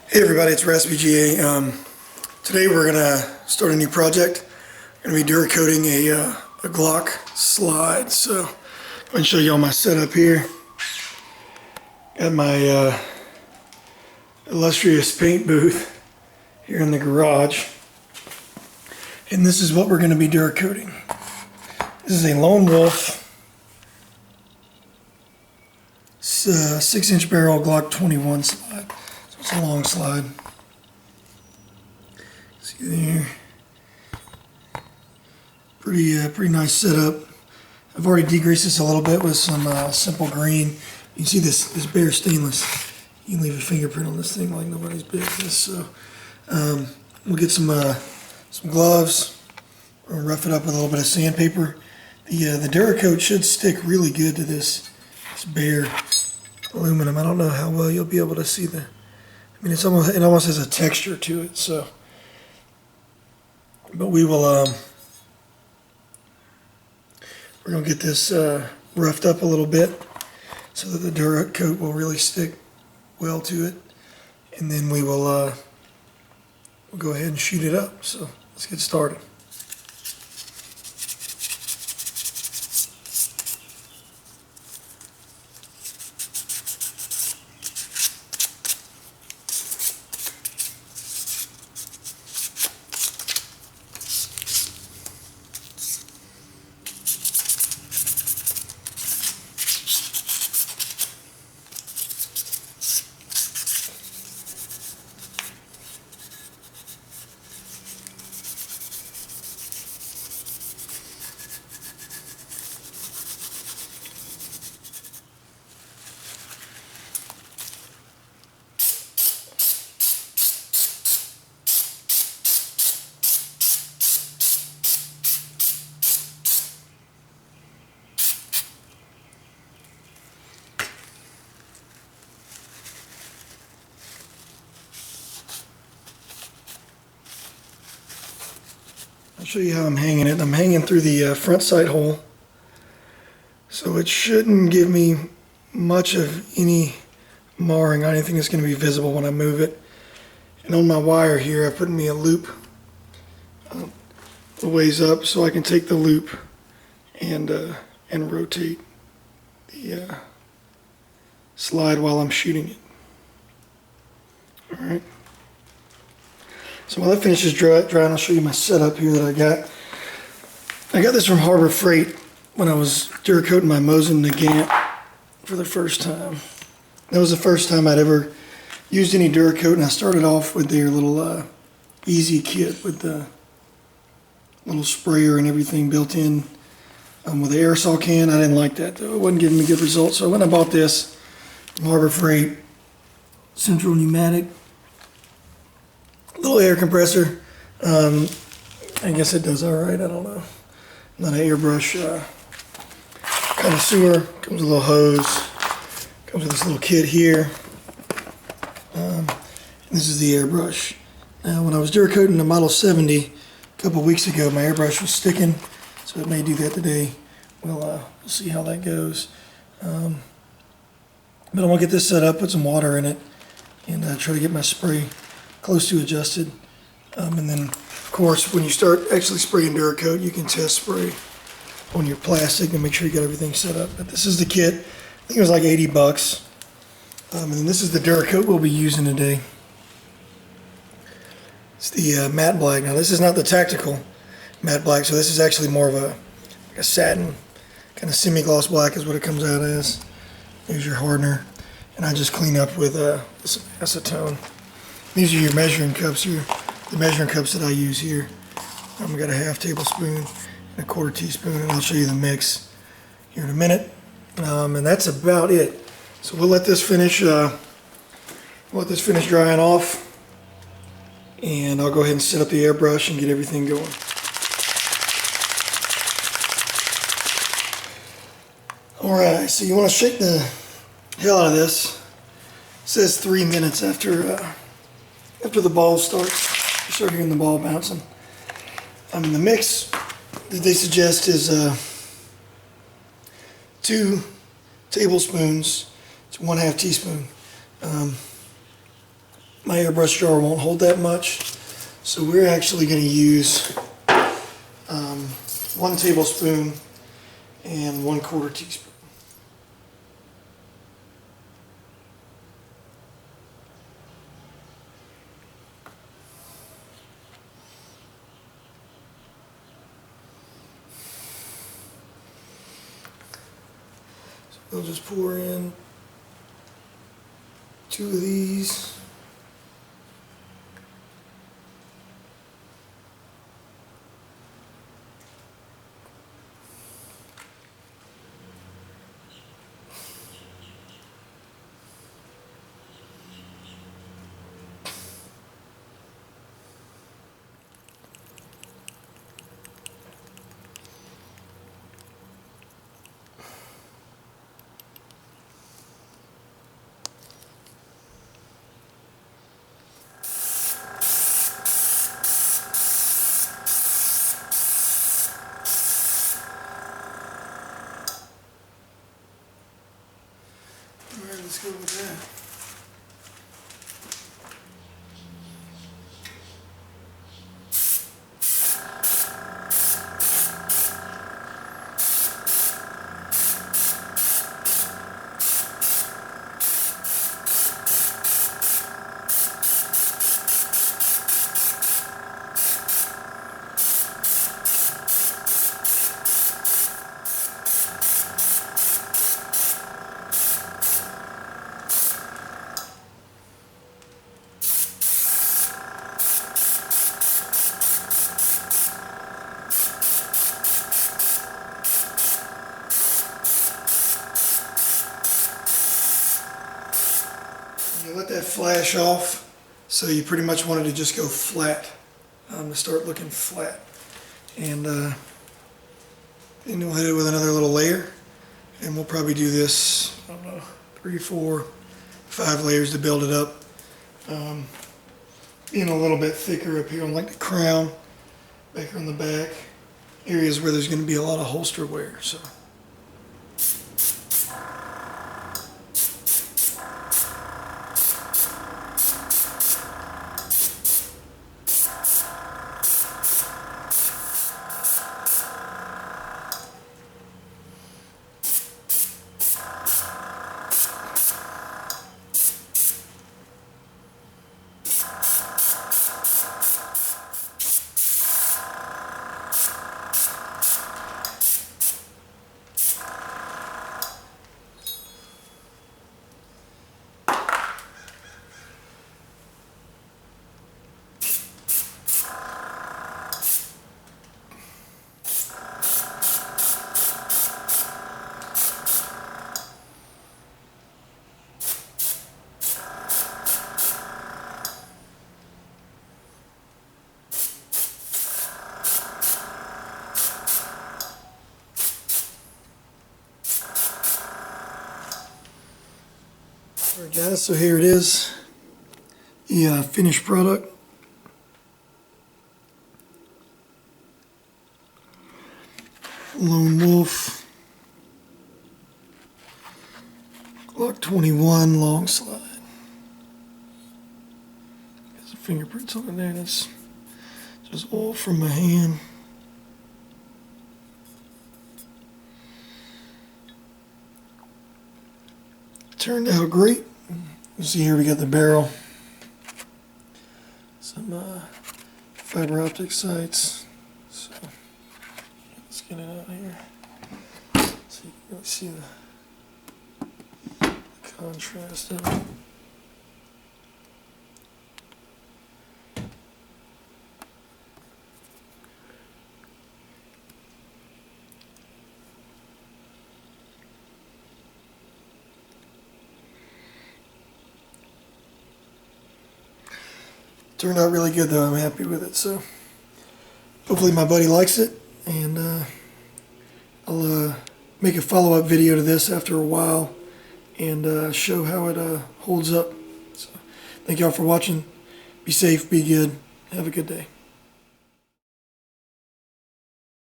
Hey everybody, it's RaspyGA. Today we're gonna start a new project. I'm gonna be Duracoating a Glock slide. So I'm gonna show you all my setup here. Got my illustrious paint booth here in the garage, and this is what we're gonna be Duracoating. This is a Lonewolf 6-inch barrel Glock 21 slide. It's a long slide. See there. Pretty nice setup. I've already degreased this a little bit with some simple green. You can see this bare stainless. You can leave a fingerprint on this thing like nobody's business. So we'll get some gloves. We'll rough it up with a little bit of sandpaper. The Duracoat should stick really good to this bare aluminum. I don't know how well you'll be able to see I mean, it almost has a texture to it, so. But we will, we're gonna get this roughed up a little bit so that the Duracoat will really stick well to it, and then we will we'll go ahead and shoot it up. So let's get started. I'll show you how I'm hanging it. I'm hanging through the front sight hole, so it shouldn't give me much of any marring on anything that's going to be visible when I move it. And on my wire here, I put me a loop a ways up so I can take the loop and rotate the slide while I'm shooting it. All right. So while that finishes drying, I'll show you my setup here that I got. I got this from Harbor Freight when I was Duracoating my Mosin Nagant for the first time. That was the first time I'd ever used any Duracoat, and I started off with their little easy kit with the little sprayer and everything built in with the aerosol can. I didn't like that though. It wasn't giving me good results. So when I bought this from Harbor Freight, Central Pneumatic, little air compressor. I guess it does all right. I don't know. Not an airbrush connoisseur. Comes with a little hose. Comes with this little kit here. This is the airbrush. Now, when I was Duracoating the Model 70 a couple weeks ago, my airbrush was sticking, so it may do that today. We'll see how that goes. But I'm gonna get this set up, put some water in it, and try to get my spray close to adjusted, and then of course when you start actually spraying Duracoat, you can test spray on your plastic and make sure you got everything set up. But this is the kit. I think it was like 80 bucks. And then this is the Duracoat we'll be using today. It's the matte black. Now this is not the tactical matte black, so this is actually more of like a satin kind of semi-gloss black is what it comes out as. There's your hardener, and I just clean up with some acetone. These are your measuring cups here, the measuring cups that I use here. I've got a half tablespoon and a quarter teaspoon, and I'll show you the mix here in a minute. And that's about it. So we'll let this finish drying off, and I'll go ahead and set up the airbrush and get everything going. All right, so you want to shake the hell out of this. It says 3 minutes after the ball starts. You start hearing the ball bouncing. The mix that they suggest is 2 tablespoons to 1/2 teaspoon my airbrush jar won't hold that much. So we're actually going to use 1 tablespoon and 1/4 teaspoon. So we'll just pour in 2 of these. Alright, let's go with that. You let that flash off, so you pretty much want it to just go flat, to start looking flat. And then we'll hit it with another little layer, and we'll probably do this, I don't know, 3, 4, 5 layers to build it up. Being a little bit thicker up here on like the crown, back on the back, areas where there's going to be a lot of holster wear. So. Alright guys, so here it is, the finished product. Lonewolf Glock 21 long slide. Got some fingerprints on there. That's just oil from my hand. Turned out great. You see here we got the barrel, some fiber optic sights. So let's get it out here so you can really see the contrast of it. Turned out really good though, I'm happy with it. So hopefully my buddy likes it, and I'll make a follow-up video to this after a while and show how it holds up. So thank y'all for watching. Be safe, be good, have a good day.